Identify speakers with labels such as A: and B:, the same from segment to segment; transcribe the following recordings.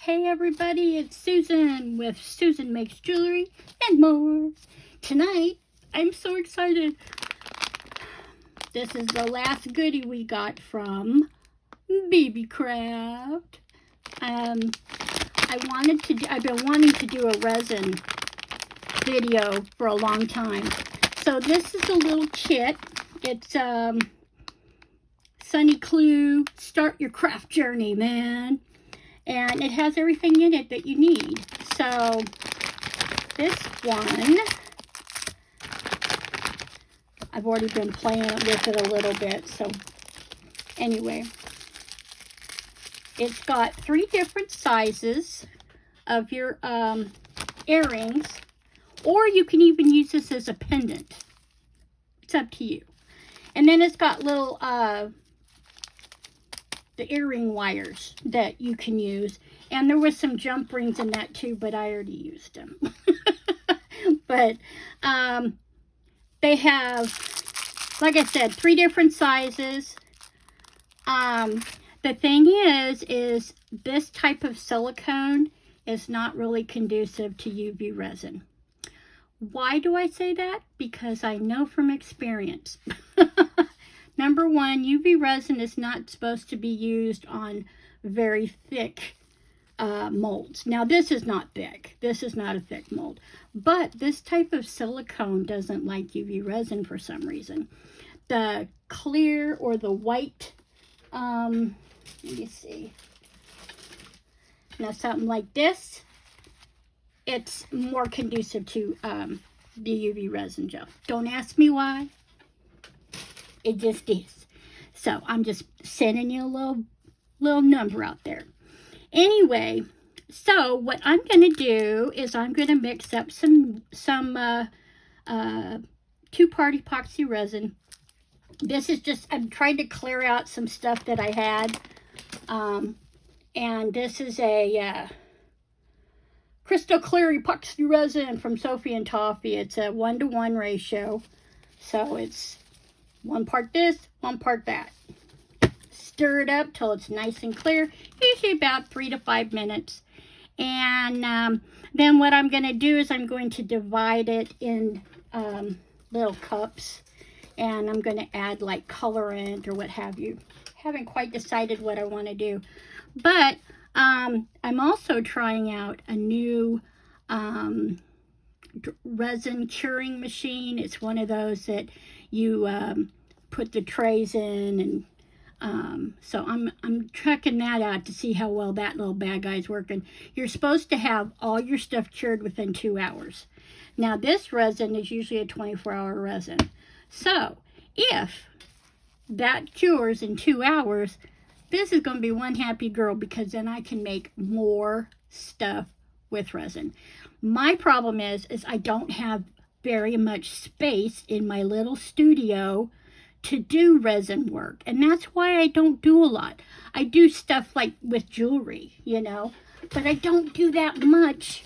A: Hey everybody, it's Susan with Susan Makes Jewelry and More. Tonight, I'm so excited. This is the last goodie we got from Beebeecraft. I've been wanting to do a resin video for a long time. So this is a little kit. It's Sunny Clue, Start Your Craft Journey, man. And it has everything in it that you need. So this one, I've already been playing with it a little bit. So anyway, it's got 3 different sizes of your earrings, or you can even use this as a pendant. It's up to you. And then it's got little the earring wires that you can use, and there was some jump rings in that too, but I already used them. But they have, like I said, 3 different sizes. The thing is this type of silicone is not really conducive to UV resin. Why do I say that? Because I know from experience. Number one, UV resin is not supposed to be used on very thick molds. Now, this is not thick. This is not a thick mold. But this type of silicone doesn't like UV resin for some reason. The clear or the white, let me see. Now, something like this, it's more conducive to the UV resin gel. Don't ask me why. It just is. So I'm just sending you a little number out there. Anyway, so what I'm going to do is I'm going to mix up some 2-part epoxy resin. This is just, I'm trying to clear out some stuff that I had. And this is a crystal clear epoxy resin from Sophie and Toffee. It's a 1-to-1 ratio. So it's 1 part this, 1 part that. Stir it up till it's nice and clear, usually about 3 to 5 minutes. And then what I'm going to do is I'm going to divide it in little cups, and I'm going to add like colorant or what have you. Haven't quite decided what I want to do, but I'm also trying out a new resin curing machine. It's one of those that you put the trays in, and so I'm checking that out to see how well that little bad guy's working. You're supposed to have all your stuff cured within 2 hours. Now this resin is usually a 24-hour resin. So if that cures in 2 hours, this is going to be one happy girl, because then I can make more stuff with resin. My problem is I don't have very much space in my little studio to do resin work, and that's why I don't do a lot. I do stuff like with jewelry, you know, but I don't do that much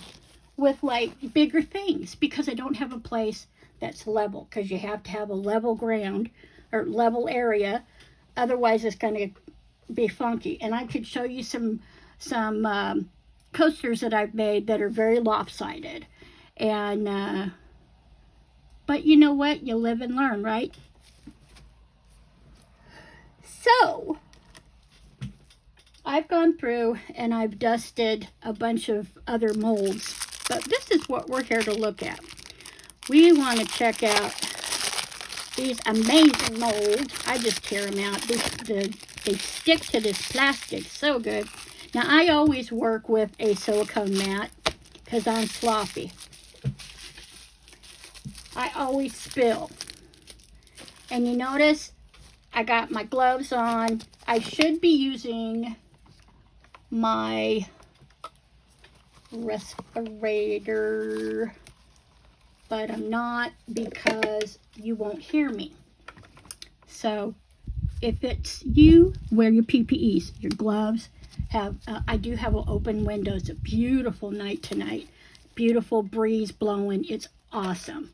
A: with like bigger things, because I don't have a place that's level, because you have to have a level ground or level area, otherwise it's going to be funky. And I could show you some coasters that I've made that are very lopsided, and but you know what? You live and learn, right? So I've gone through and I've dusted a bunch of other molds, but this is what we're here to look at. We want to check out these amazing molds. I just tear them out. They stick to this plastic so good. Now, I always work with a silicone mat because I'm sloppy. I always spill. And you notice I got my gloves on. I should be using my respirator, but I'm not, because you won't hear me. So if it's you, wear your PPEs, your gloves. I do have an open window. It's a beautiful night tonight. Beautiful breeze blowing. It's awesome.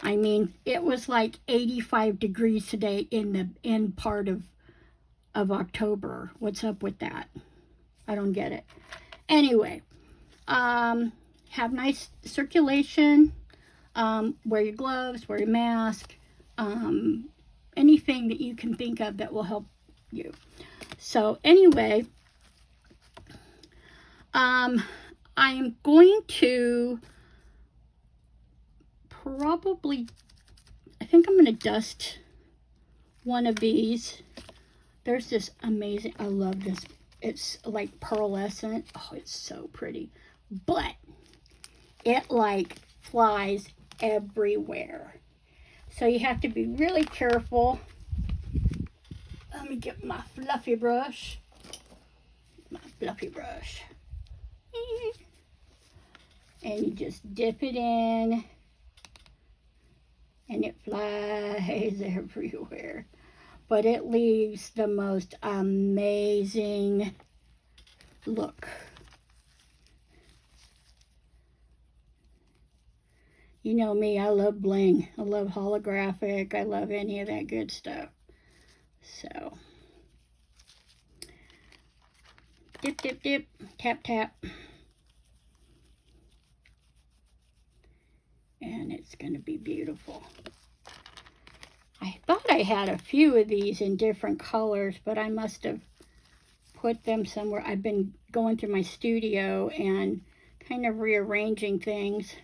A: I mean, it was like 85 degrees today in the end part of October. What's up with that? I don't get it. Anyway, have nice circulation. Wear your gloves, wear your mask, anything that you can think of that will help you. So anyway, I am going to probably, I think I'm going to dust one of these. There's this amazing, I love this. It's like pearlescent. Oh, it's so pretty. But it like flies everywhere. So you have to be really careful. Let me get my fluffy brush. And you just dip it in. And it flies everywhere. But it leaves the most amazing look. You know me, I love bling. I love holographic. I love any of that good stuff. So, dip, dip, dip, tap, tap. And it's going to be beautiful. I thought I had a few of these in different colors, but I must have put them somewhere. I've been going through my studio and kind of rearranging things.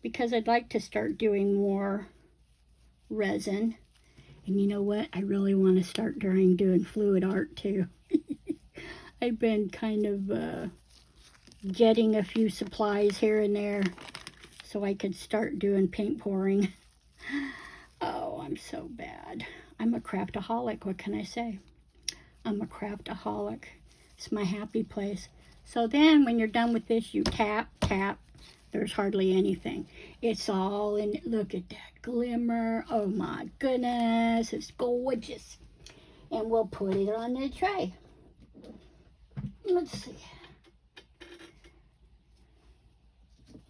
A: Because I'd like to start doing more resin. And you know what? I really want to start doing fluid art too. I've been kind of getting a few supplies here and there so I could start doing paint pouring. Oh, I'm so bad. I'm a craftaholic. What can I say? I'm a craftaholic. It's my happy place. So then when you're done with this, you tap, tap. There's hardly anything. It's all in. Look at that glimmer. Oh my goodness. It's gorgeous. And we'll put it on the tray. Let's see.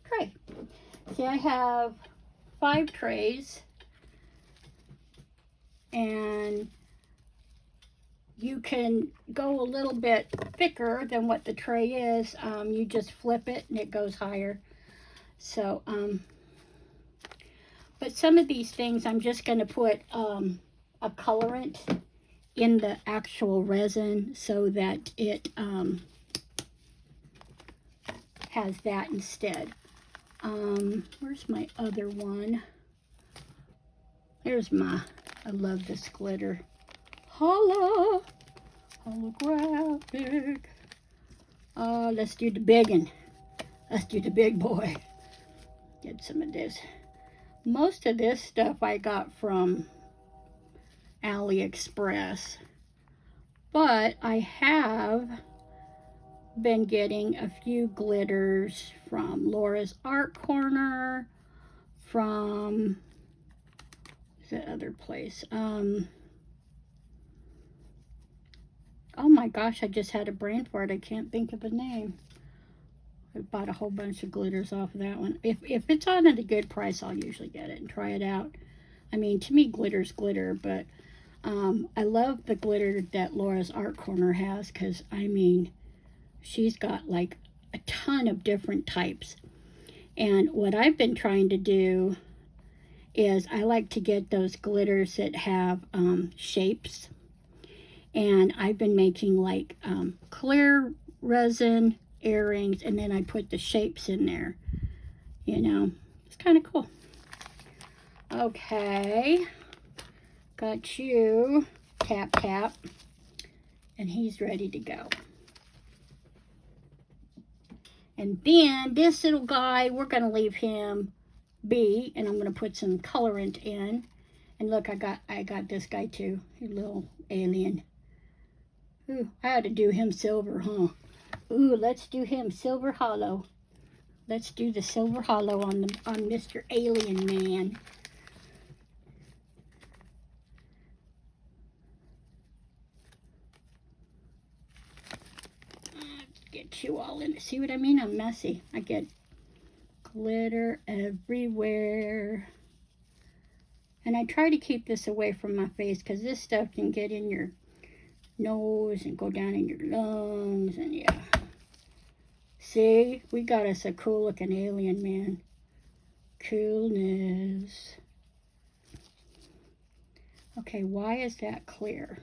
A: Tray. See, I have 5 trays. And you can go a little bit thicker than what the tray is. You just flip it and it goes higher. So, but some of these things I'm just going to put a colorant in the actual resin so that it has that instead. Where's my other one? There's my, I love this glitter. Holographic. Let's do the big one. Let's do the big boy. Get some of this. Most of this stuff I got from AliExpress, but I have been getting a few glitters from Laura's Art Corner, from the other place. Oh my gosh, I just had a brain fart. I can't think of the name. I bought a whole bunch of glitters off of that one. If it's on at a good price, I'll usually get it and try it out. I mean, to me, glitter's glitter, but I love the glitter that Laura's Art Corner has because, I mean, she's got like a ton of different types. And what I've been trying to do is I like to get those glitters that have shapes. And I've been making like clear resin earrings, and then I put the shapes in there. You know, it's kind of cool. Okay, got you. Tap, tap. And he's ready to go. And then this little guy, we're going to leave him be, and I'm going to put some colorant in. And look, I got this guy too, a little alien. Ooh, I had to do him silver, huh? Ooh, let's do him silver hollow. Let's do the silver hollow on Mr. Alien Man. Let's get you all in. See what I mean? I'm messy. I get glitter everywhere. And I try to keep this away from my face because this stuff can get in your nose and go down in your lungs, and yeah. See, we got us a cool looking alien, man. Coolness. Okay, why is that clear?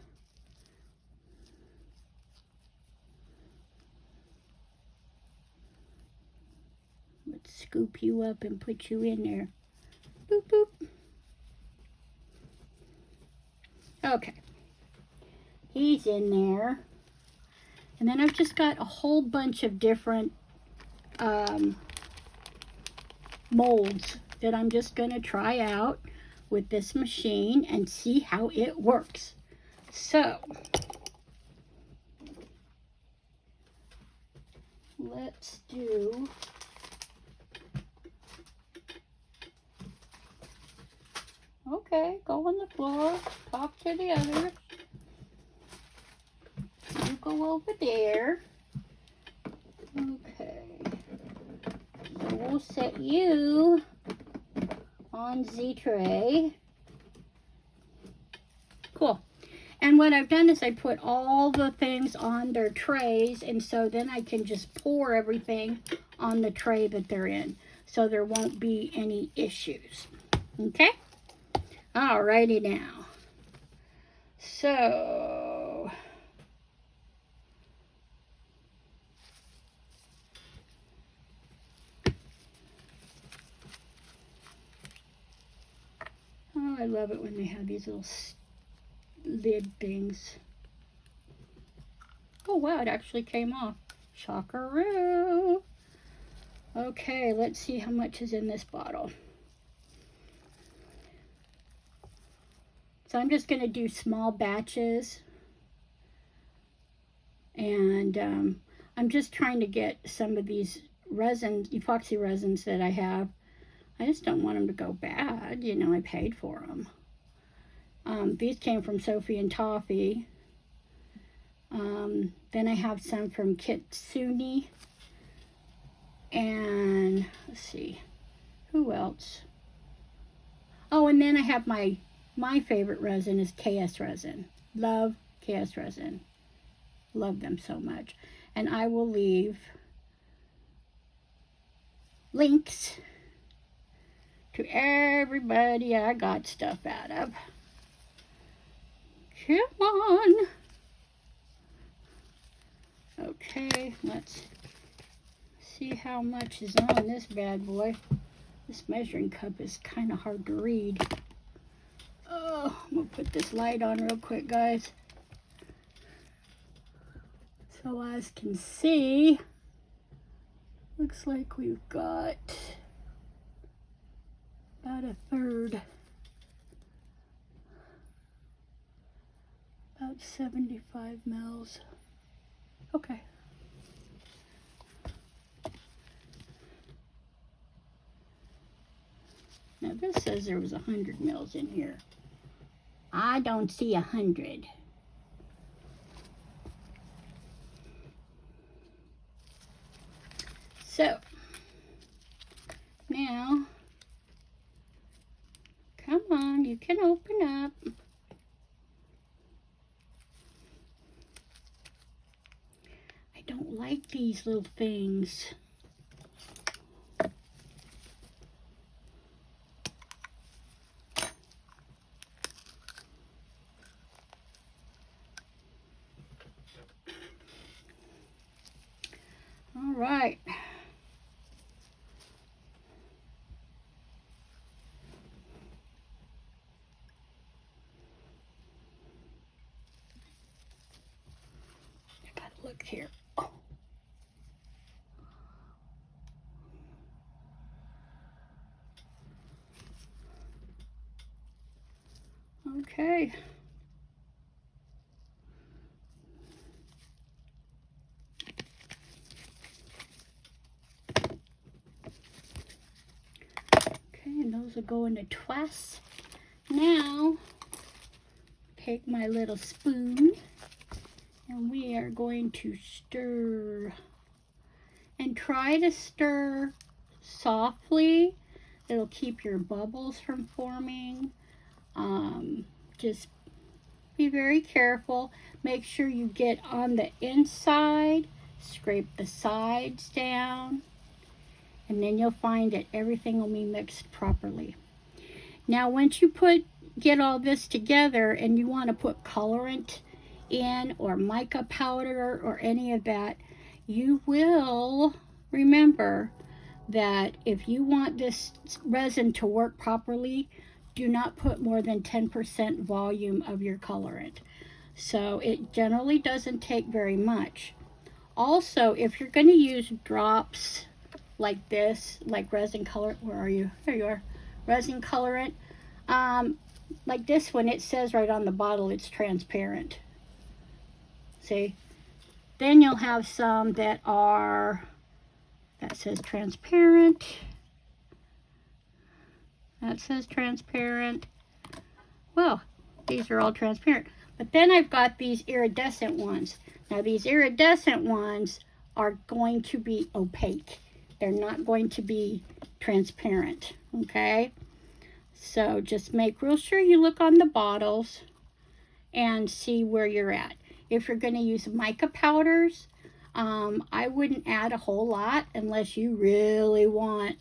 A: Let's scoop you up and put you in there. Boop, boop. Okay. He's in there. And then I've just got a whole bunch of different molds that I'm just going to try out with this machine and see how it works. So, let's do okay, go on the floor, talk to the others. You go over there. Okay. So we'll set you on the tray. Cool. And what I've done is I put all the things on their trays, and so then I can just pour everything on the tray that they're in, so there won't be any issues. Okay? Alrighty now. So, oh, I love it when they have these little lid things. Oh wow, it actually came off. Shockaroo. Okay, let's see how much is in this bottle. So I'm just going to do small batches, and I'm just trying to get some of these resins, epoxy resins that I have. I just don't want them to go bad. You know, I paid for them. These came from Sophie and Toffee. Then I have some from Kitsune. And let's see, who else? Oh, and then I have my favorite resin is KS resin. Love KS resin. Love them so much. And I will leave links to everybody I got stuff out of. Come on. Okay, let's see how much is on this bad boy. This measuring cup is kind of hard to read. Oh, I'm going to put this light on real quick, guys, so as can see. Looks like we've got about a third. About 75 mils. Okay. Now this says there was 100 mils in here. I don't see 100. So, now, come on, you can open up. I don't like these little things. All right. I gotta look here. Oh. Okay. And those will go into twice. Now, take my little spoon, and we are going to stir. And try to stir softly. It'll keep your bubbles from forming. Just be very careful. Make sure you get on the inside, scrape the sides down, and then you'll find that everything will be mixed properly. Now once you get all this together and you want to put colorant in or mica powder or any of that, you will remember that if you want this resin to work properly, do not put more than 10% volume of your colorant. So it generally doesn't take very much. Also, if you're going to use drops like this, like resin colorant, where are you? There you are. Resin colorant. Like this one, it says right on the bottle it's transparent. See? Then you'll have some that says transparent. That says transparent. Well, these are all transparent. But then I've got these iridescent ones. Now these iridescent ones are going to be opaque. They're not going to be transparent, okay? So just make real sure you look on the bottles and see where you're at. If you're going to use mica powders, I wouldn't add a whole lot unless you really want,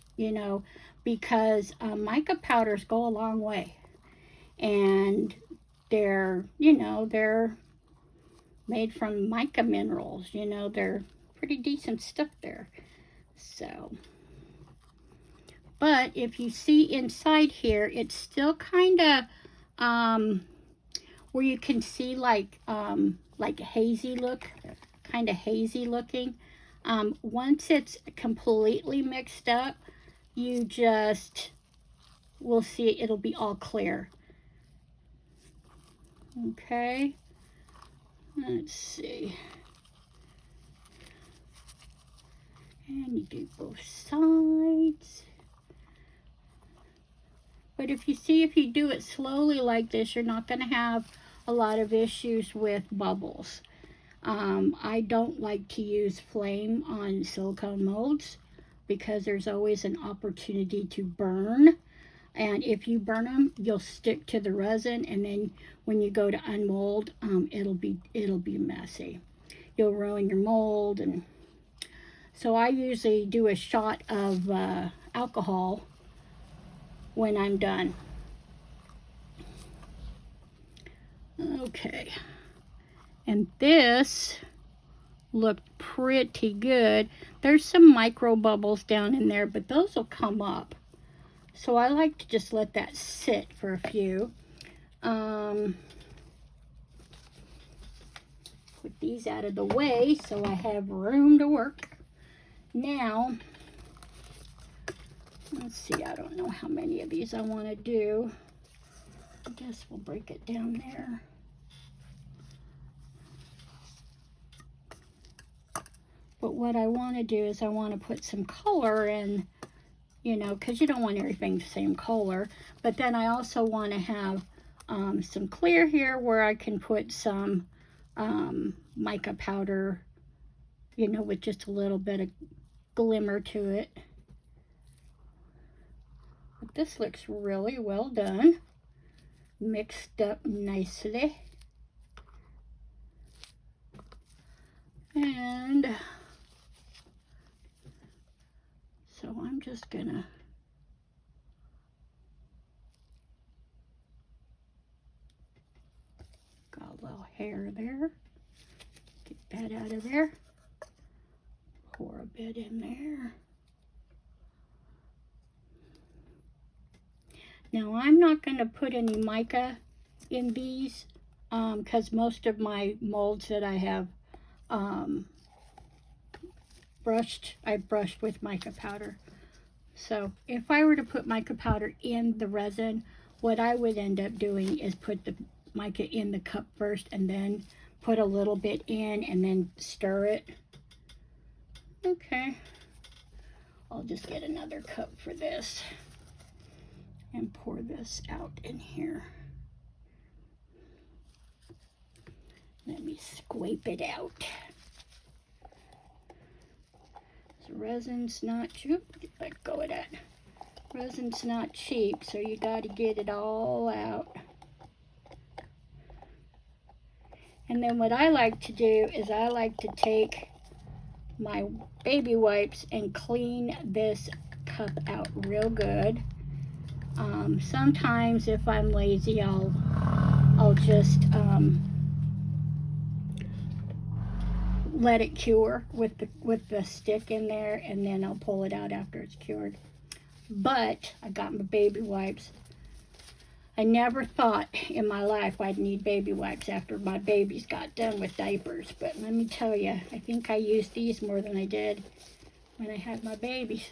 A: because mica powders go a long way. And they're made from mica minerals, they're pretty decent stuff there. So, but if you see inside here, it's still kind of where you can see like hazy look, kind of hazy looking. Once it's completely mixed up, you just will see it'll be all clear. Okay, let's see. And you do both sides. But if you do it slowly like this, you're not going to have a lot of issues with bubbles. I don't like to use flame on silicone molds because there's always an opportunity to burn. And if you burn them, you'll stick to the resin, and then when you go to unmold, it'll be messy. You'll ruin your mold. And so I usually do a shot of alcohol when I'm done. Okay, and this looked pretty good. There's some micro bubbles down in there, but those will come up. So I like to just let that sit for a few. Put these out of the way so I have room to work. Now, let's see, I don't know how many of these I want to do. I guess we'll break it down there. But what I want to do is I want to put some color in, because you don't want everything the same color. But then I also want to have some clear here where I can put some mica powder, with just a little bit of glimmer to it. But this looks really well done. Mixed up nicely. And so I'm just gonna got a little hair there. Get that out of there. Pour a bit in there. Now I'm not going to put any mica in these because most of my molds that I have I brushed with mica powder. So if I were to put mica powder in the resin, what I would end up doing is put the mica in the cup first and then put a little bit in and then stir it. Okay, I'll just get another cup for this and pour this out in here. Let me scrape it out. So resin's not cheap. Let go of that. Resin's not cheap, so you got to get it all out. And then what I like to do is I like to take my baby wipes and clean this cup out real good. Sometimes if I'm lazy, I'll just let it cure with the stick in there, and then I'll pull it out after it's cured. But I got my baby wipes. I never thought in my life I'd need baby wipes after my babies got done with diapers. But let me tell you, I think I used these more than I did when I had my babies.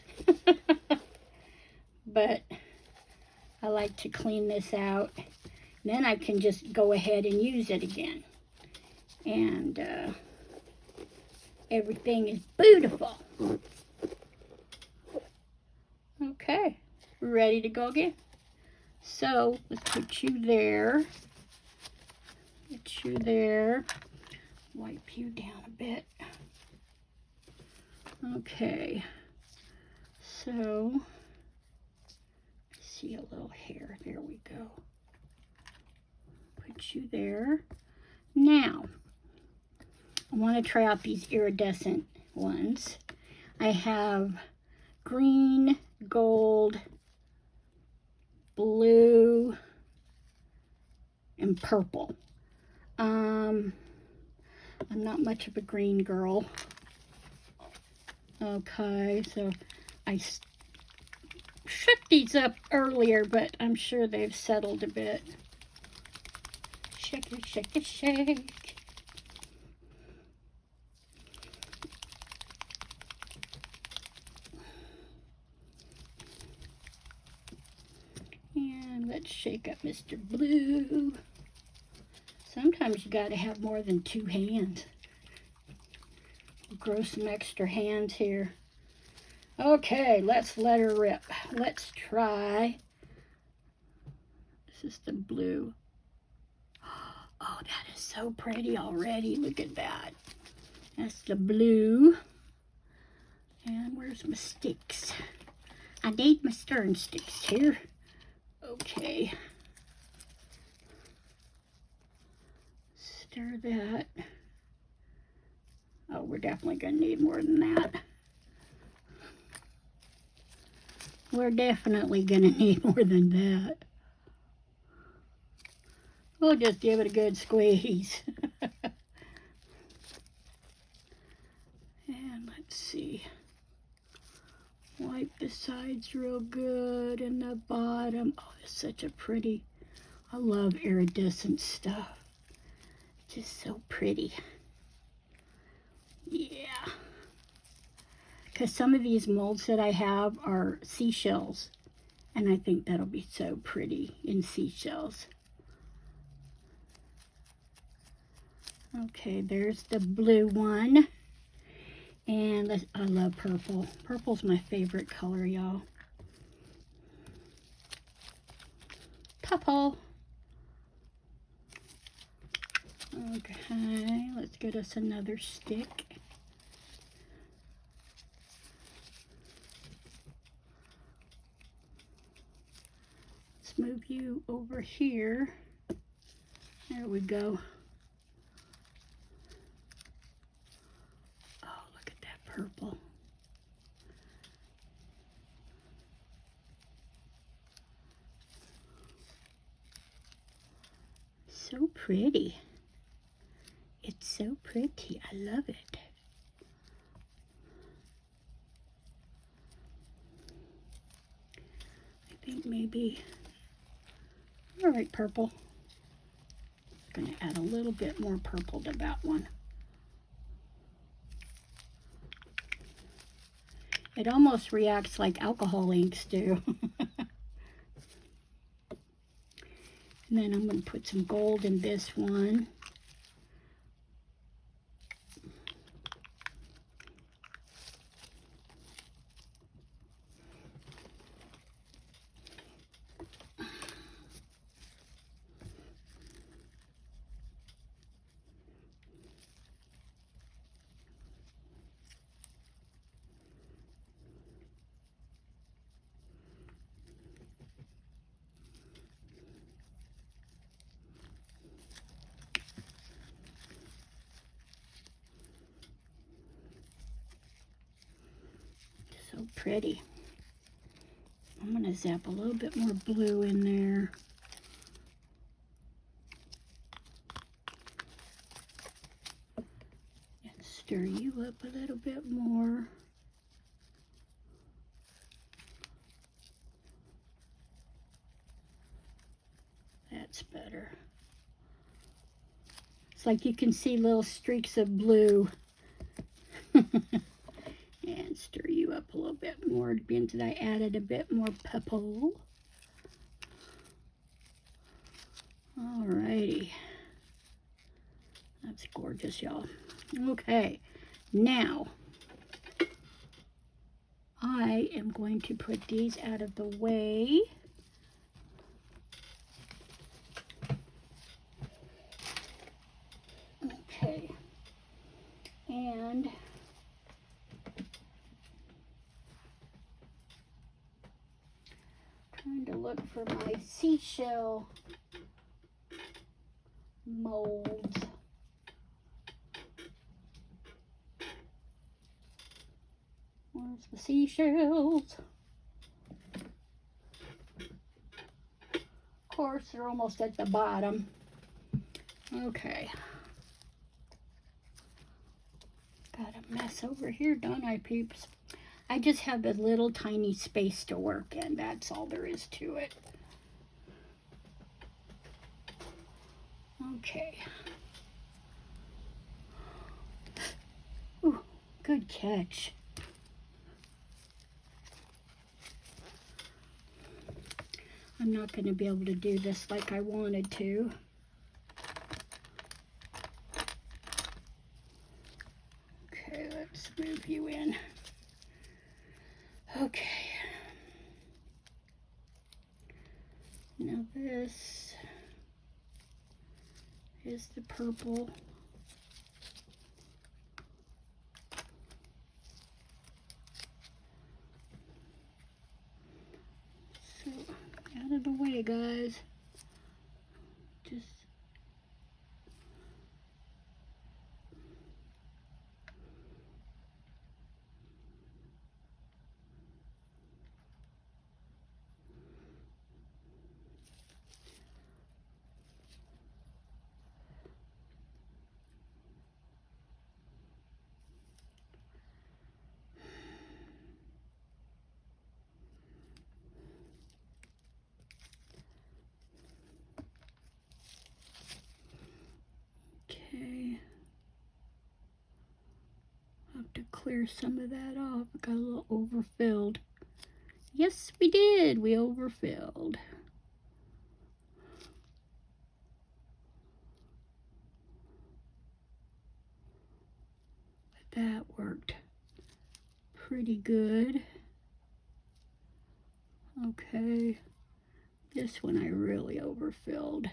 A: But I like to clean this out. Then I can just go ahead and use it again. And everything is beautiful. Okay, we're ready to go again. So let's put you there. Get you there. Wipe you down a bit. Okay. So see a little hair. There we go. Put you there. Now I want to try out these iridescent ones. I have green, gold, blue, and purple. I'm not much of a green girl. Okay, so I shook these up earlier, but I'm sure they've settled a bit. Shake it, shake it, shake. And let's shake up Mr. Blue. Sometimes you gotta have more than two hands. Grow some extra hands here. Okay, let's let her rip. Let's try. This is the blue. Oh, that is so pretty already. Look at that. That's the blue. And where's my sticks? I need my stirring sticks here. Okay. Stir that. Oh, we're definitely going to need more than that. We're definitely going to need more than that. We'll just give it a good squeeze. And let's see. Wipe the sides real good and the bottom. Oh, it's such a pretty, I love iridescent stuff. Just so pretty. Yeah. Because some of these molds that I have are seashells. And I think that'll be so pretty in seashells. Okay, there's the blue one. And I love purple. Purple's my favorite color, y'all. Purple. Okay, let's get us another stick. Let's move you over here. There we go. Oh, look at that purple. So pretty. It's so pretty. I love it. I think maybe, all right, purple. I'm going to add a little bit more purple to that one. It almost reacts like alcohol inks do. And then I'm going to put some gold in this one. So pretty. I'm going to zap a little bit more blue in there. And stir you up a little bit more. That's better. It's like you can see little streaks of blue. And stir you up a little bit more, being that I added a bit more purple. Alrighty. That's gorgeous, y'all. Okay, now I am going to put these out of the way. Okay, and trying to look for my seashell molds. Where's the seashells? Of course, they're almost at the bottom. Okay. Got a mess over here, don't I, peeps? I just have a little tiny space to work in. That's all there is to it. Okay. Ooh, good catch. I'm not going to be able to do this like I wanted to. Okay, let's move you in. Okay. Now this is the purple. So, out of the way, guys. Just okay. Have to clear some of that off. It got a little overfilled. Yes, we did. We overfilled. But that worked pretty good. Okay. This one I really overfilled.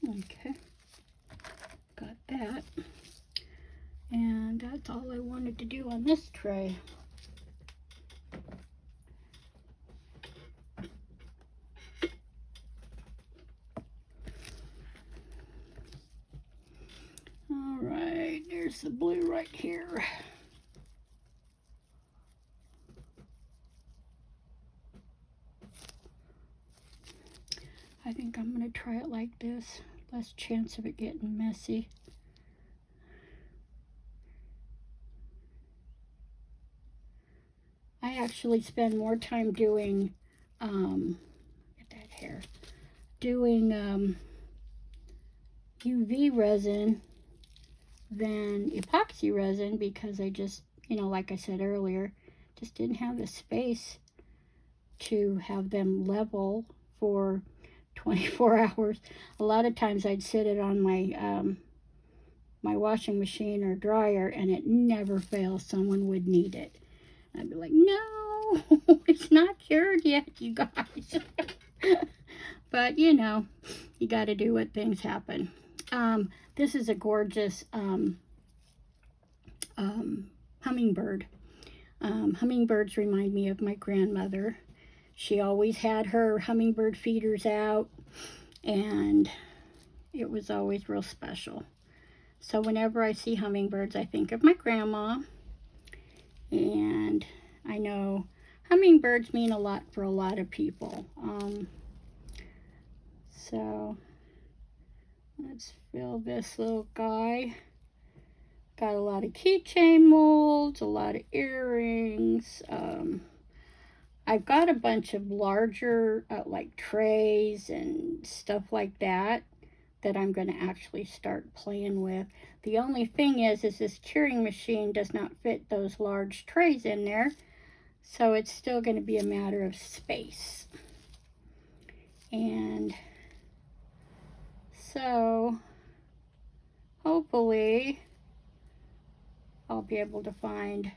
A: Okay, got that. And that's all I wanted to do on this tray. All right, there's the blue right here. I think I'm going to try it like this. Less chance of it getting messy. I actually spend more time doing, get that hair, doing UV resin than epoxy resin because I just, you know, like I said earlier, just didn't have the space to have them level for 24 hours. A lot of times I'd sit it on my my washing machine or dryer and it never fails. Someone would need it. I'd be like, no. no, it's not cured yet, you guys. But, you know, you got to do what things happen. This is a gorgeous hummingbird. Hummingbirds remind me of my grandmother. She always had her hummingbird feeders out, and it was always real special. So whenever I see hummingbirds, I think of my grandma. And I know hummingbirds mean a lot for a lot of people. So let's fill this little guy. Got a lot of keychain molds, a lot of earrings. I've got a bunch of larger like trays and stuff like that I'm going to actually start playing with. The only thing is this curing machine does not fit those large trays in there, so it's still going to be a matter of space. And so hopefully I'll be able to find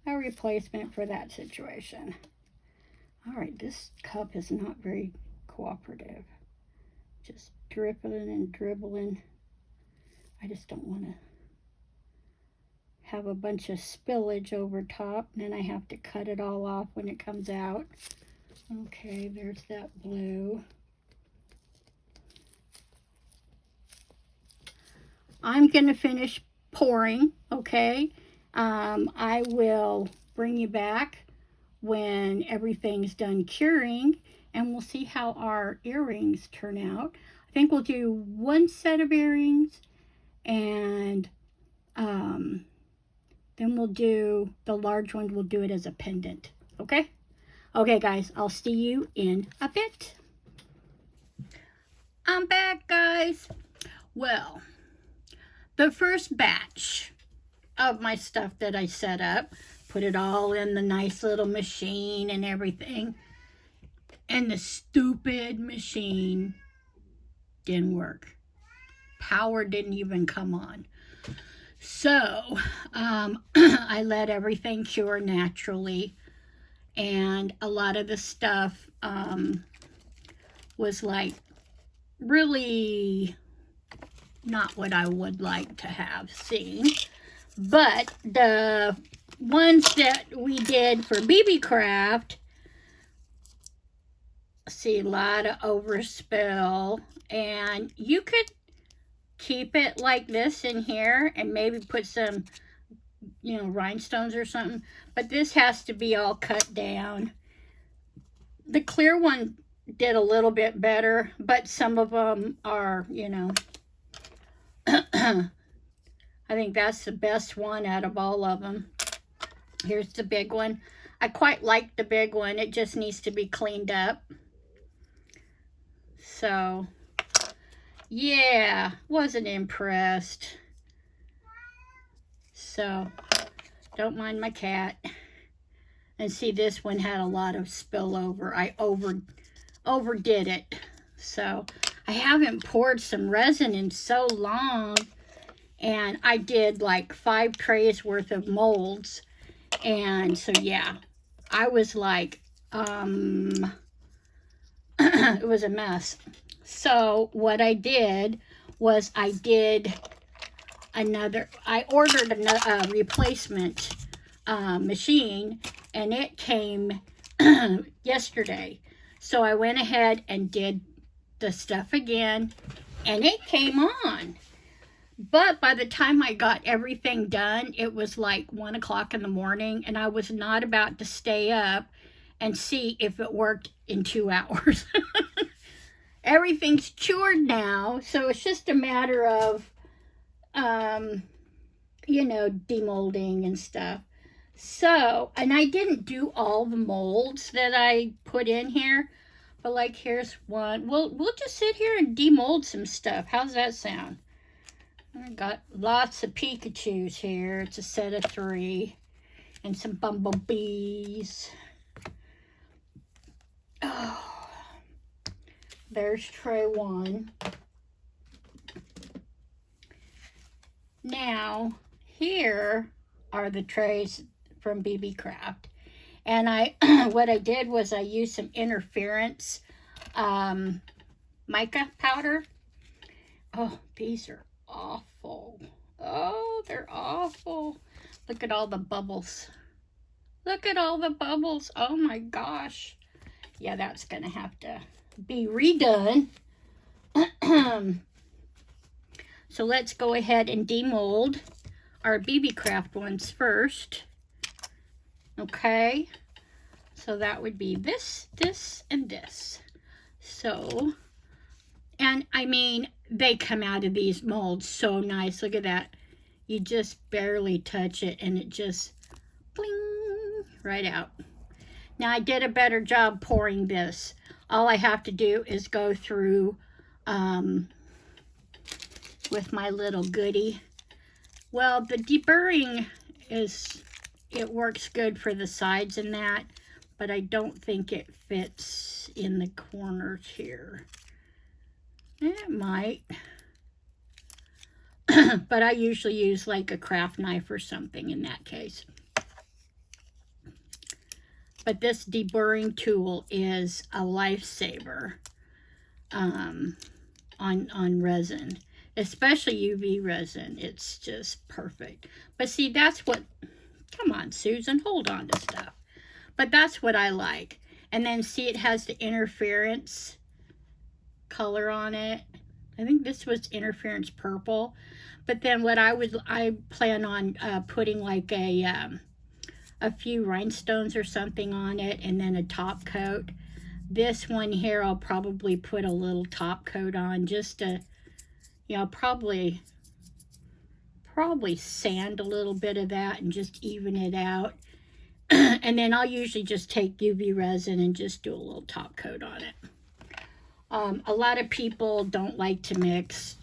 A: a replacement for that situation. All right, this cup is not very cooperative. Just dribbling and dribbling. I just don't want to have a bunch of spillage over top, and then I have to cut it all off when it comes out. Okay, there's that blue. I'm going to finish pouring, okay? I will bring you back when everything's done curing, and we'll see how our earrings turn out. I think we'll do one set of earrings, and then we'll do the large one. We'll do it as a pendant, okay? Okay, guys, I'll see you in a bit. I'm back, guys. Well, the first batch of my stuff that I set up, put it all in the nice little machine and everything, and the stupid machine didn't work. Power didn't even come on. So I let everything cure naturally, and a lot of the stuff was like really not what I would like to have seen. But the ones that we did for Beebeecraft, see, a lot of overspill, and you could keep it like this in here and maybe put some, you know, rhinestones or something, but this has to be all cut down. The clear one did a little bit better, but some of them are, you know, I think that's the best one out of all of them. Here's the big one. I quite like the big one. It just needs to be cleaned up. So, yeah, wasn't impressed. So, don't mind my cat. And see, this one had a lot of spillover. I overdid it. So, I haven't poured some resin in so long. And I did like 5 trays worth of molds. And so, yeah, I was like, it was a mess. So what I did was I ordered another replacement machine, and it came yesterday. So I went ahead and did the stuff again, and it came on. But by the time I got everything done, it was like 1 o'clock in the morning, and I was not about to stay up and see if it worked in 2 hours. Everything's cured now, so it's just a matter of, you know, demolding and stuff. So, and I didn't do all the molds that I put in here, but like here's one. We'll just sit here and demold some stuff. How's that sound? I got lots of Pikachus here. It's a set of 3. And some bumblebees. Oh, there's tray 1. Now, here are the trays from Beebeecraft. And what I did was I used some interference mica powder. Oh, these are awful. Oh, they're awful. Look at all the bubbles. Look at all the bubbles. Oh my gosh. Yeah, that's going to have to be redone. So let's go ahead and demold our Beebeecraft ones first. Okay. So that would be this, this, and this. So, and I mean, they come out of these molds so nice. Look at that. You just barely touch it and it just bling right out. Now I did a better job pouring this. All I have to do is go through with my little goodie. Well, the deburring it works good for the sides and that, but I don't think it fits in the corners here. It might. But I usually use like a craft knife or something in that case. But this deburring tool is a lifesaver on resin, especially UV resin. It's just perfect. But see, that's what, come on, Susan, hold on to stuff. But that's what I like. And then see, it has the interference color on it. I think this was interference purple. But then what I plan on putting like a few rhinestones or something on it, and then a top coat. This one here, I'll probably put a little top coat on just to, you know, probably sand a little bit of that and just even it out. And then I'll usually just take UV resin and just do a little top coat on it. A lot of people don't like to mix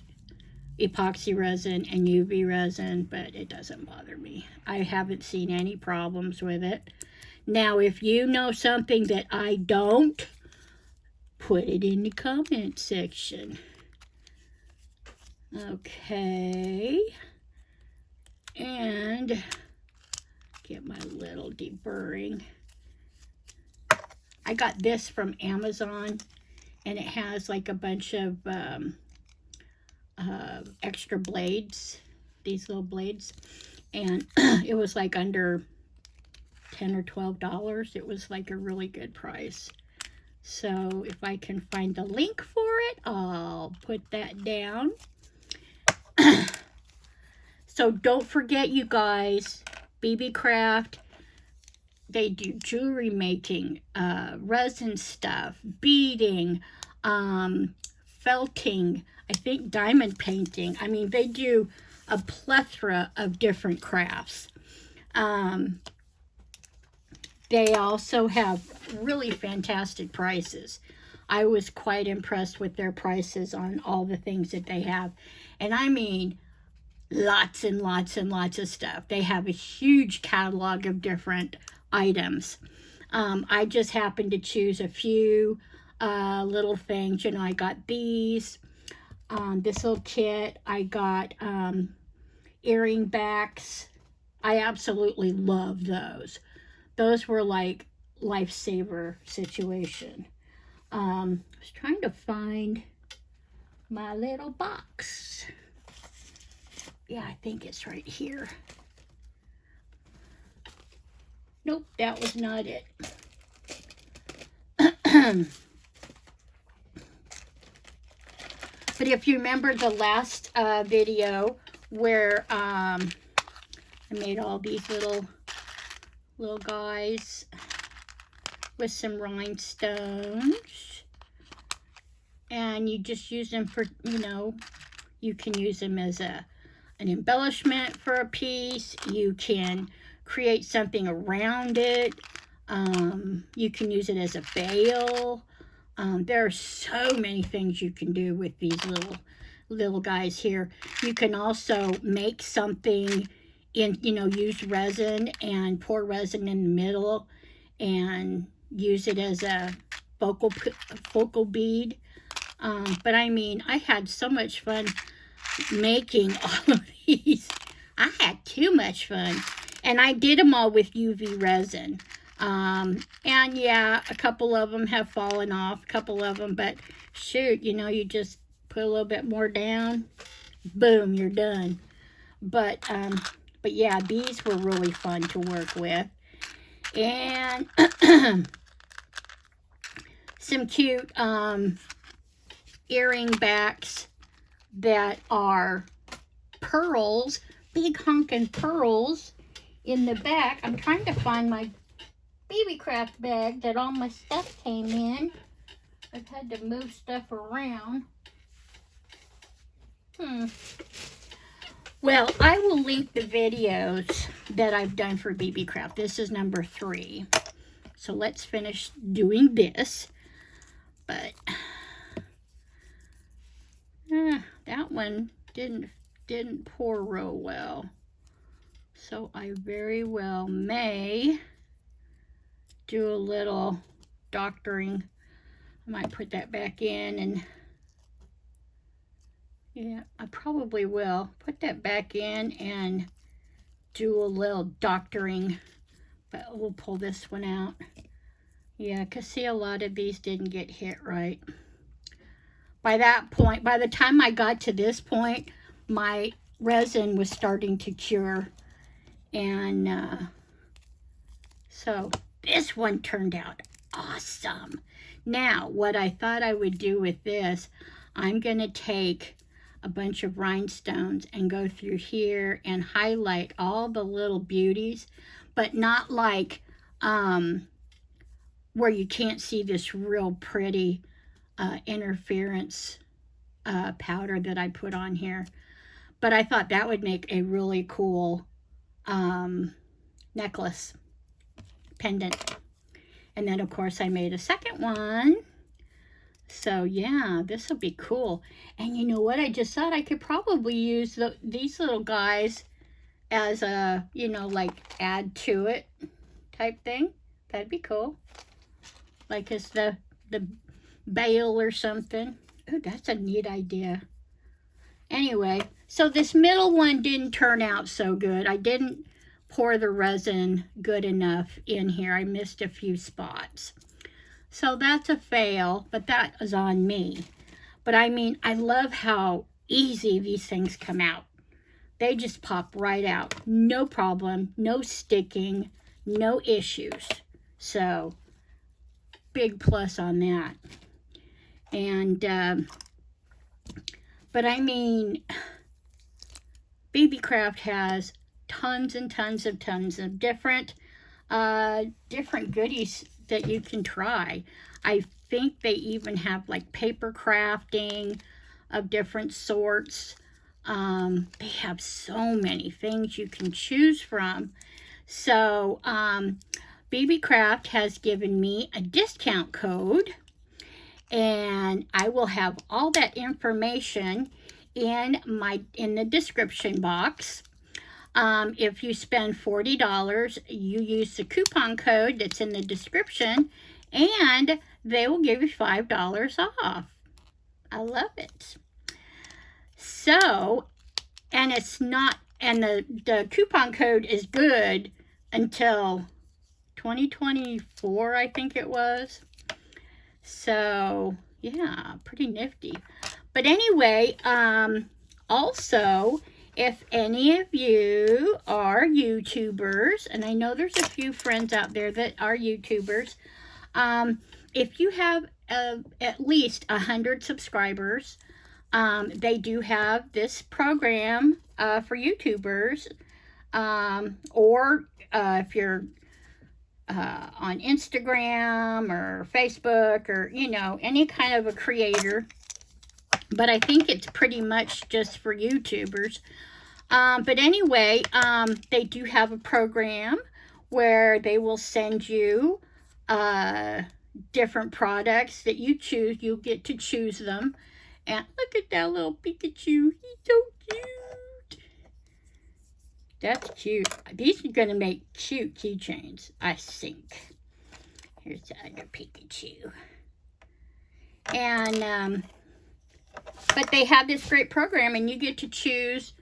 A: epoxy resin and UV resin, but it doesn't bother me. I haven't seen any problems with it. Now, if you know something that I don't, put it in the comment section. Okay. And get my little deburring. I got this from Amazon, and it has like a bunch of extra blades, these little blades, and it was like under $10 or $12. It was like a really good price. So if I can find the link for it, I'll put that down. So don't forget, you guys, Beebeecraft, they do jewelry making, resin stuff, beading, felting, I think diamond painting. I mean, they do a plethora of different crafts. They also have really fantastic prices. I was quite impressed with their prices on all the things that they have. And I mean, lots and lots and lots of stuff. They have a huge catalog of different items. I just happened to choose a few little things. You know, I got these. This little kit. I got earring backs. I absolutely love those. Those were like lifesaver situation. I was trying to find my little box. Yeah, I think it's right here. Nope, that was not it. But if you remember the last video where I made all these little guys with some rhinestones, and you just use them for, you know, you can use them as an embellishment for a piece. You can create something around it. You can use it as a veil. There are so many things you can do with these little guys here. You can also make something in, you know, use resin and pour resin in the middle and use it as a focal bead. But I mean, I had so much fun making all of these. I had too much fun. And I did them all with UV resin. And yeah, a couple of them have fallen off, a couple of them, but shoot, you know, you just put a little bit more down, boom, you're done. But yeah, these were really fun to work with. And some cute earring backs that are pearls, big honking pearls in the back. I'm trying to find my Beebeecraft bag that all my stuff came in. I've had to move stuff around. Well, I will link the videos that I've done for Beebeecraft. This is number 3. So let's finish doing this. But that one didn't pour real well. So I very well may do a little doctoring. I might put that back in, and yeah, I probably will put that back in and do a little doctoring, but we'll pull this one out. Yeah, because see, a lot of these didn't get hit right. By that point, by the time I got to this point, my resin was starting to cure, and so this one turned out awesome. Now, what I thought I would do with this, I'm going to take a bunch of rhinestones and go through here and highlight all the little beauties, but not like where you can't see this real pretty interference powder that I put on here. But I thought that would make a really cool necklace pendant. And then, of course, I made a second one. So, yeah, this will be cool. And you know what? I just thought I could probably use these little guys as a, you know, like add to it type thing. That'd be cool. Like as the bail or something. Ooh, that's a neat idea. Anyway, so this middle one didn't turn out so good. I didn't pour the resin good enough in here. I missed a few spots. So that's a fail, but that is on me. But I mean, I love how easy these things come out. They just pop right out. No problem, no sticking, no issues. So, big plus on that. And, but I mean, Beebeecraft has tons and tons of different goodies that you can try. I think they even have like paper crafting of different sorts. They have so many things you can choose from. So Beebeecraft has given me a discount code, and I will have all that information in the description box. If you spend $40, you use the coupon code that's in the description, and they will give you $5 off. I love it. So, and it's not, and the coupon code is good until 2024, I think it was. So, yeah, pretty nifty. But anyway, also, if any of you are YouTubers, and I know there's a few friends out there that are YouTubers, if you have at least 100 subscribers, they do have this program for YouTubers, or if you're on Instagram or Facebook or, you know, any kind of a creator. But I think it's pretty much just for YouTubers. But anyway, they do have a program where they will send you different products that you choose. You'll get to choose them. And look at that little Pikachu. He's so cute. That's cute. These are going to make cute keychains, I think. Here's the other Pikachu. And, but they have this great program, and you get to choose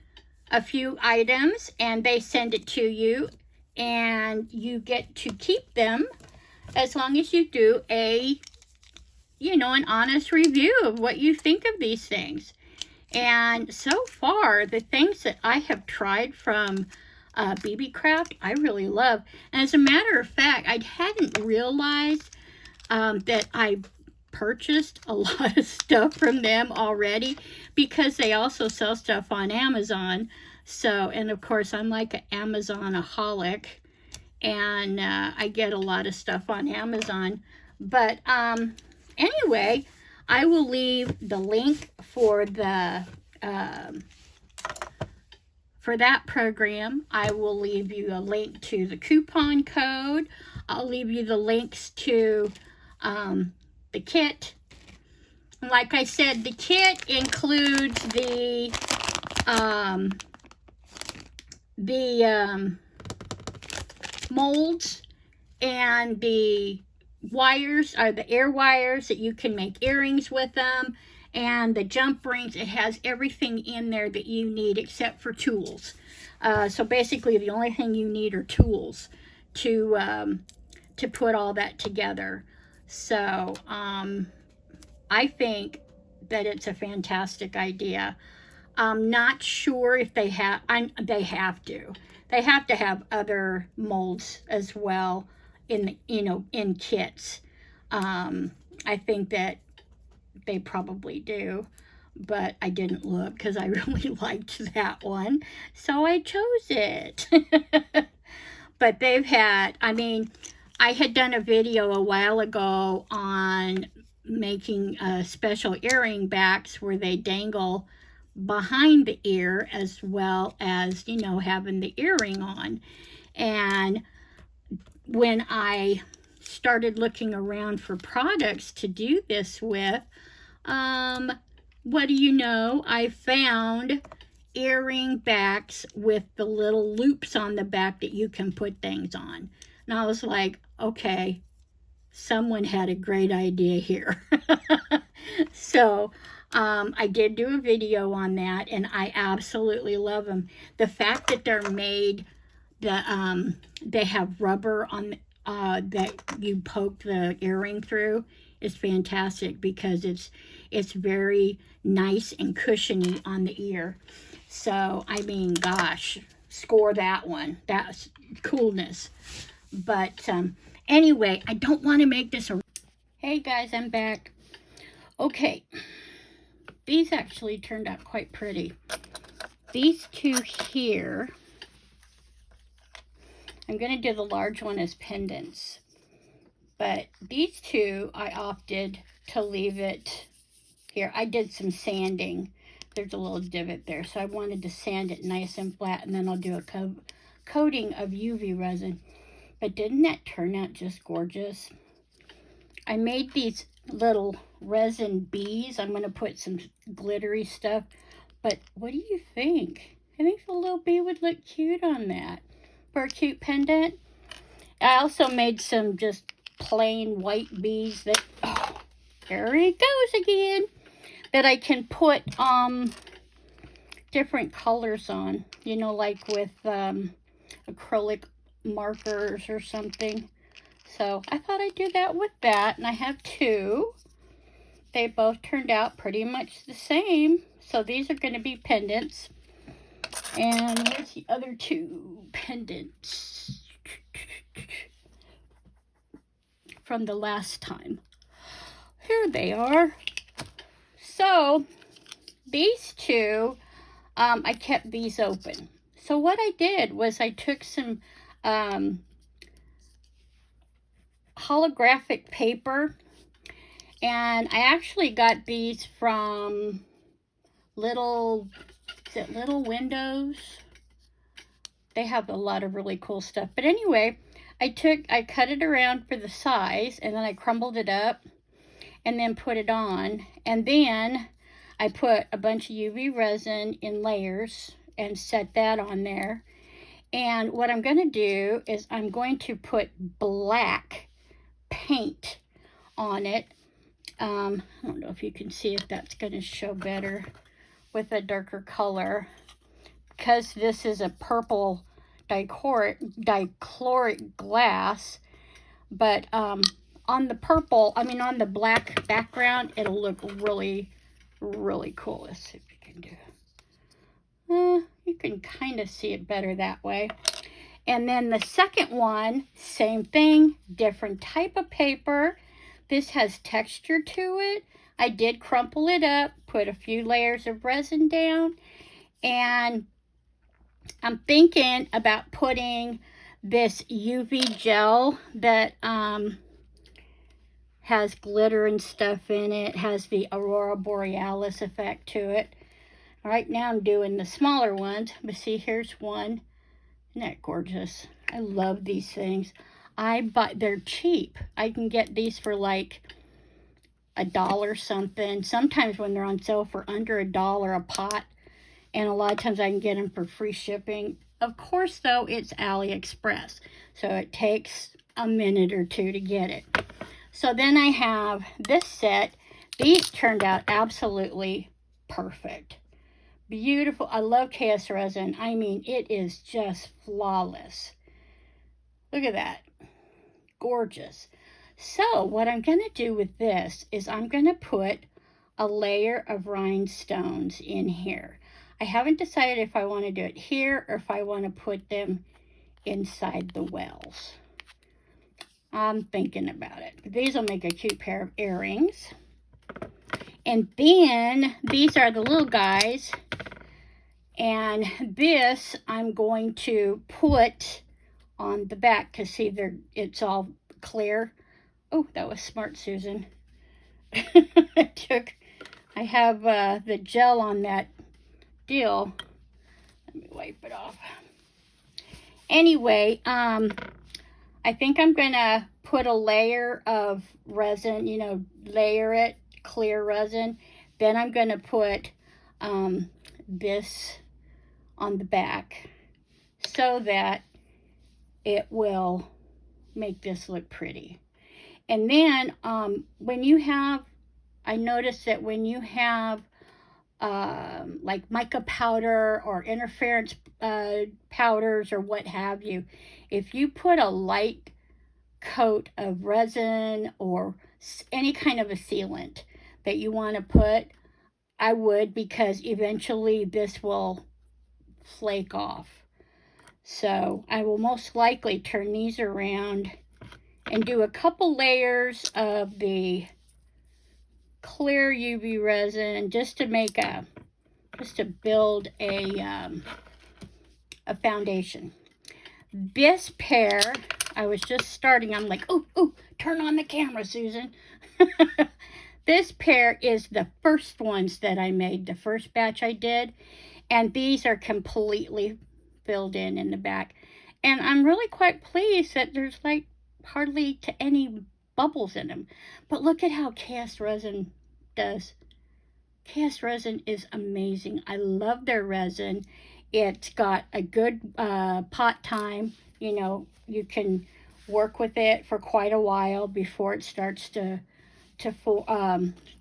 A: a few items, and they send it to you and you get to keep them as long as you do a, you know, an honest review of what you think of these things. And so far, the things that I have tried from Beebeecraft, I really love. And as a matter of fact, I hadn't realized that I purchased a lot of stuff from them already, because they also sell stuff on Amazon. So, and of course, I'm like an Amazonaholic, and I get a lot of stuff on Amazon. But anyway, I will leave the link for the for that program. I will leave you a link to the coupon code. I'll leave you the links to the kit. Like I said, the kit includes the molds and the wires, are the air wires that you can make earrings with them, and the jump rings. It has everything in there that you need except for tools. So basically the only thing you need are tools to put all that together. So I think that it's a fantastic idea. I'm not sure if they have, they have to have other molds as well in, you know, in kits. I think that they probably do, but I didn't look because I really liked that one, so I chose it. But they've had, I mean, I had done a video a while ago on making special earring backs where they dangle behind the ear as well as, you know, having the earring on. And when I started looking around for products to do this with, what do you know, I found earring backs with the little loops on the back that you can put things on. And I was like, okay, someone had a great idea here. So I did do a video on that, and I absolutely love them. The fact that they're made, they have rubber on that you poke the earring through is fantastic, because it's very nice and cushiony on the ear. So I mean, gosh, score that one. That's coolness. But anyway, I don't want to make this a... Hey guys, I'm back. Okay, these actually turned out quite pretty. These two here, I'm going to do the large one as pendants. But these two, I opted to leave it here. I did some sanding. There's a little divot there, so I wanted to sand it nice and flat, and then I'll do a coating of UV resin. But didn't that turn out just gorgeous? I made these little resin bees. I'm going to put some glittery stuff. But what do you think? I think the little bee would look cute on that for a cute pendant. I also made some just plain white bees that, oh, there he goes again, that I can put different colors on, you know, like with acrylic markers or something. So I thought I'd do that with that, and I have two. They both turned out pretty much the same. So these are going to be pendants. And where's the other two pendants from the last time? Here they are. So these two, I kept these open. So what I did was I took some holographic paper, and I actually got these from Little Windows. They have a lot of really cool stuff. But anyway, I cut it around for the size, and then I crumbled it up and then put it on. And then I put a bunch of UV resin in layers and set that on there. And what I'm going to do is I'm going to put black paint on it. I don't know if you can see if that's going to show better with a darker color, because this is a purple dichloric glass, but on the purple, I mean on the black background, it'll look really, really cool. Let's see if we can do. You can kind of see it better that way. And then the second one, same thing, different type of paper. This has texture to it. I did crumple it up, put a few layers of resin down, and I'm thinking about putting this UV gel that has glitter and stuff in it, has the Aurora Borealis effect to it. Right now I'm doing the smaller ones, but see, here's one. Isn't that gorgeous? I love these things. They're cheap. I can get these for like $1 something. Sometimes when they're on sale for under $1 a pot. And a lot of times I can get them for free shipping. Of course, though, it's AliExpress. So it takes a minute or two to get it. So then I have this set. These turned out absolutely perfect. Beautiful. I love KS resin. I mean, it is just flawless. Look at that. Gorgeous. So what I'm going to do with this is I'm going to put a layer of rhinestones in here. I haven't decided if I want to do it here or if I want to put them inside the wells. I'm thinking about it. These will make a cute pair of earrings. And then these are the little guys. And this I'm going to put on the back because see, it's all clear. Oh, that was smart, Susan. I have the gel on that deal. Let me wipe it off. Anyway, I think I'm gonna put a layer of resin, you know, layer it, clear resin. Then I'm gonna put this on the back so that it will make this look pretty. And then when you have, I noticed that when you have like mica powder or interference powders or what have you, if you put a light coat of resin or any kind of a sealant that you want to put, I would, because eventually this will flake off. So I will most likely turn these around and do a couple layers of the clear UV resin just to make to build a foundation. This pair, I was just starting, I'm like, oh, turn on the camera, Susan. This pair is the first ones that I made, the first batch I did, and these are completely filled in the back. And I'm really quite pleased that there's like hardly any bubbles in them. But look at how KS resin does. KS resin is amazing. I love their resin. It's got a good pot time. You know, you can work with it for quite a while before it starts to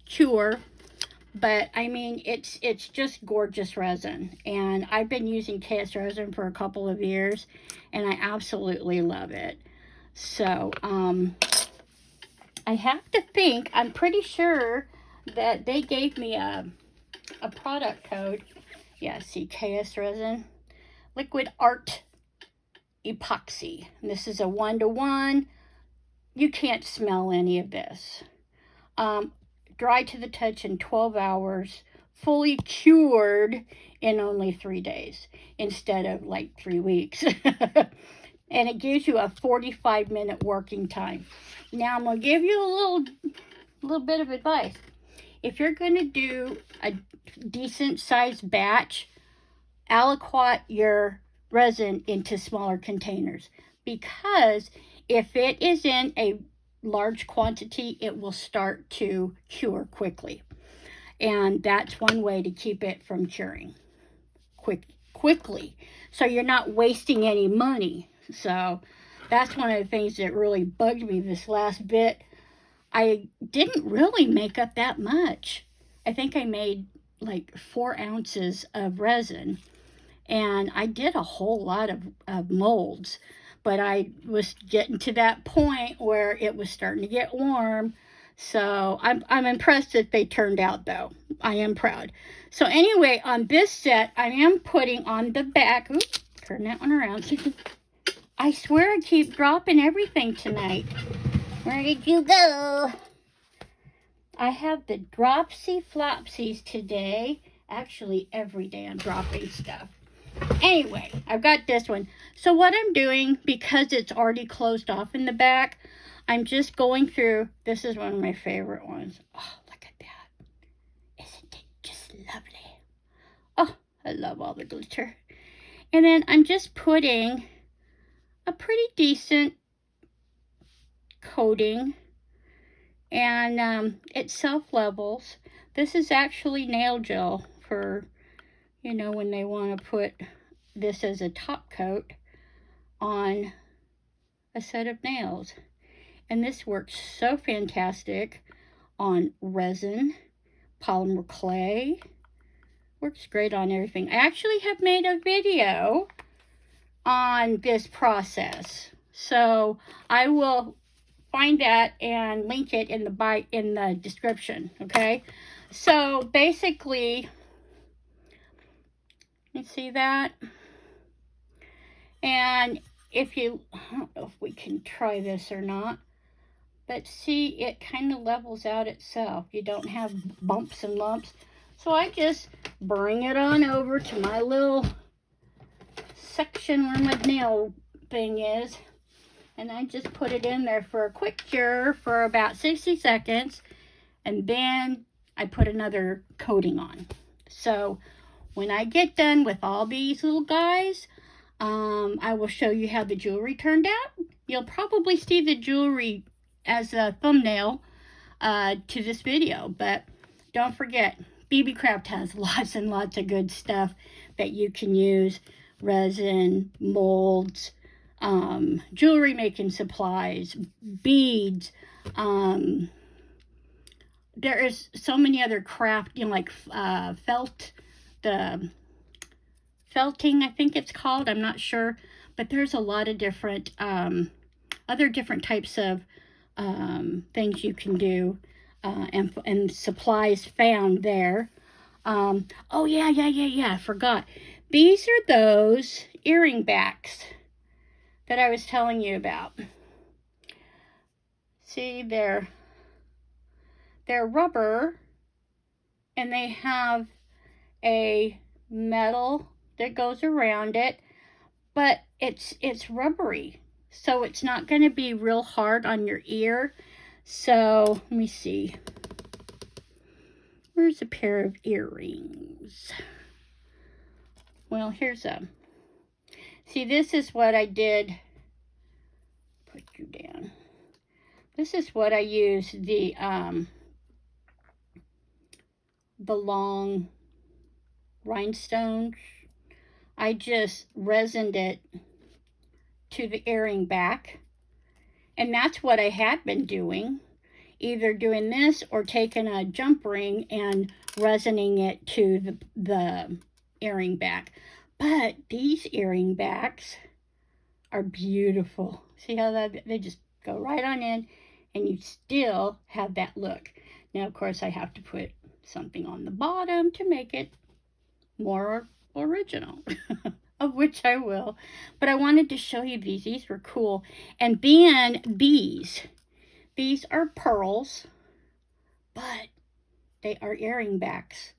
A: cure. But I mean, it's just gorgeous resin, and I've been using KS resin for a couple of years, and I absolutely love it. So I have to think, I'm pretty sure that they gave me a product code. Yeah, see, KS resin, liquid art epoxy. And this is a 1-to-1. You can't smell any of this. Dry to the touch in 12 hours, fully cured in only 3 days instead of like 3 weeks. And it gives you a 45-minute working time. Now I'm going to give you a little bit of advice. If you're going to do a decent sized batch, aliquot your resin into smaller containers, because if it is in a large quantity, it will start to cure quickly. And that's one way to keep it from curing quickly. So you're not wasting any money. So that's one of the things that really bugged me this last bit. I didn't really make up that much. I think I made like 4 ounces of resin. And I did a whole lot of molds, but I was getting to that point where it was starting to get warm. So I'm impressed that they turned out, though. I am proud. So anyway, on this set, I am putting on the back. Oops, turn that one around. I swear I keep dropping everything tonight. Where did you go? I have the dropsy flopsies today. Actually, every day I'm dropping stuff. Anyway, I've got this one. So what I'm doing, because it's already closed off in the back, I'm just going through. This is one of my favorite ones. Oh, look at that. Isn't it just lovely? Oh, I love all the glitter. And then I'm just putting a pretty decent coating, and it self-levels. This is actually nail gel for, you know, when they want to put this as a top coat on a set of nails. And this works so fantastic on resin, polymer clay. Works great on everything. I actually have made a video on this process, so I will find that and link it in the description. Okay, so basically, you see that, and if you, I don't know if we can try this or not, but see, it kind of levels out itself. You don't have bumps and lumps. So I just bring it on over to my little section where my nail thing is, and I just put it in there for a quick cure for about 60 seconds, and then I put another coating on. So when I get done with all these little guys, I will show you how the jewelry turned out. You'll probably see the jewelry as a thumbnail to this video, but don't forget, Beebeecraft has lots and lots of good stuff that you can use. Resin, molds, jewelry making supplies, beads. There is so many other craft, you know, like the felting, I think it's called. I'm not sure, but there's a lot of different other different types of things you can do, and supplies found there. Oh yeah, I forgot. These are those earring backs that I was telling you about. See, they're rubber, and they have a metal that goes around it, but it's rubbery, so it's not going to be real hard on your ear. So let me see. Where's a pair of earrings? Well, here's a. See, this is what I did. Put you down. This is what I used the long rhinestones. I just resined it to the earring back, and that's what I had been doing. Either doing this or taking a jump ring and resining it to the earring back. But these earring backs are beautiful. See how they just go right on in, and you still have that look. Now, of course, I have to put something on the bottom to make it more original, of which I will. But I wanted to show you these. These were cool. And then these are pearls, but they are earring backs.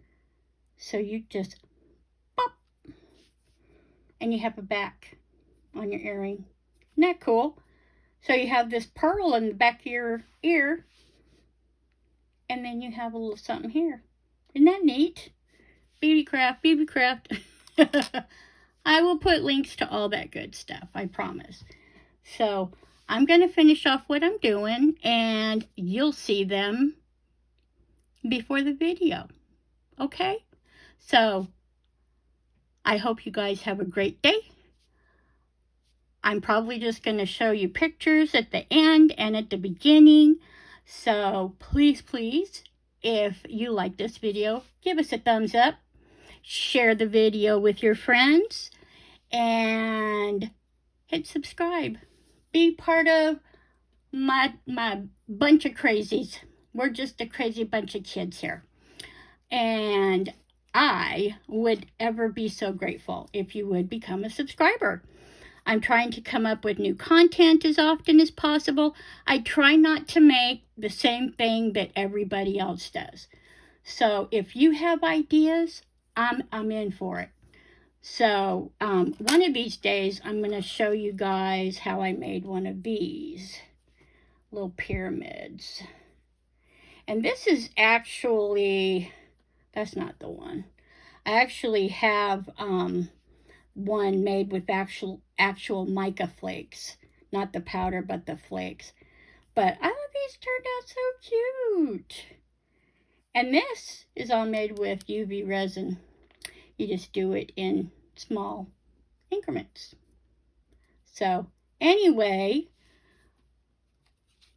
A: So you just pop, and you have a back on your earring. Isn't that cool? So you have this pearl in the back of your ear, and then you have a little something here. Isn't that neat? Beebeecraft. I will put links to all that good stuff, I promise. So I'm going to finish off what I'm doing, and you'll see them before the video. Okay? So I hope you guys have a great day. I'm probably just going to show you pictures at the end and at the beginning. So please, if you like this video, give us a thumbs up. share the video with your friends, and hit subscribe. Be part of my bunch of crazies. We're just a crazy bunch of kids here. And I would ever be so grateful if you would become a subscriber. I'm trying to come up with new content as often as possible. I try not to make the same thing that everybody else does. So if you have ideas, I'm in for it. So one of these days, I'm going to show you guys how I made one of these little pyramids. And this is actually, that's not the one. I actually have one made with actual mica flakes. Not the powder, but the flakes. But I thought these turned out so cute. And this is all made with UV resin. You just do it in small increments. So anyway,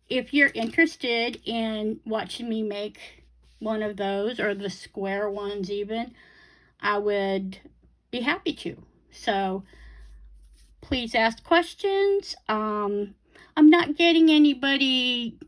A: if you're interested in watching me make one of those, or the square ones even, I would be happy to. So please ask questions. I'm not getting anybody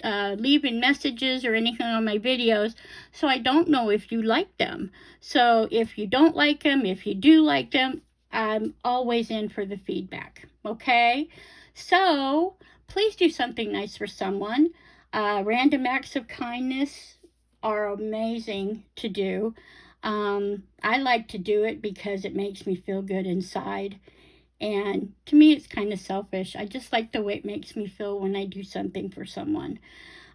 A: leaving messages or anything on my videos, so I don't know if you like them. So if you don't like them, if you do like them, I'm always in for the feedback, okay? So please do something nice for someone. Random acts of kindness are amazing to do. I like to do it because it makes me feel good inside. And to me, it's kind of selfish. I just like the way it makes me feel when I do something for someone.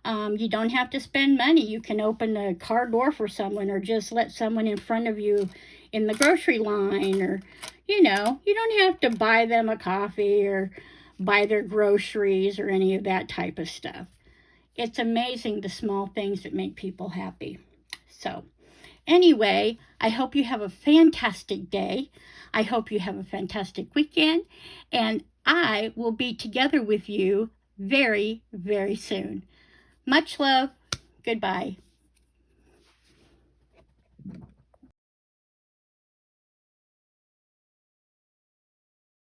A: You don't have to spend money. You can open a car door for someone, or just let someone in front of you in the grocery line, or, you don't have to buy them a coffee or buy their groceries or any of that type of stuff. It's amazing the small things that make people happy. So anyway, I hope you have a fantastic day. I hope you have a fantastic weekend, and I will be together with you very, very soon. Much love. Goodbye.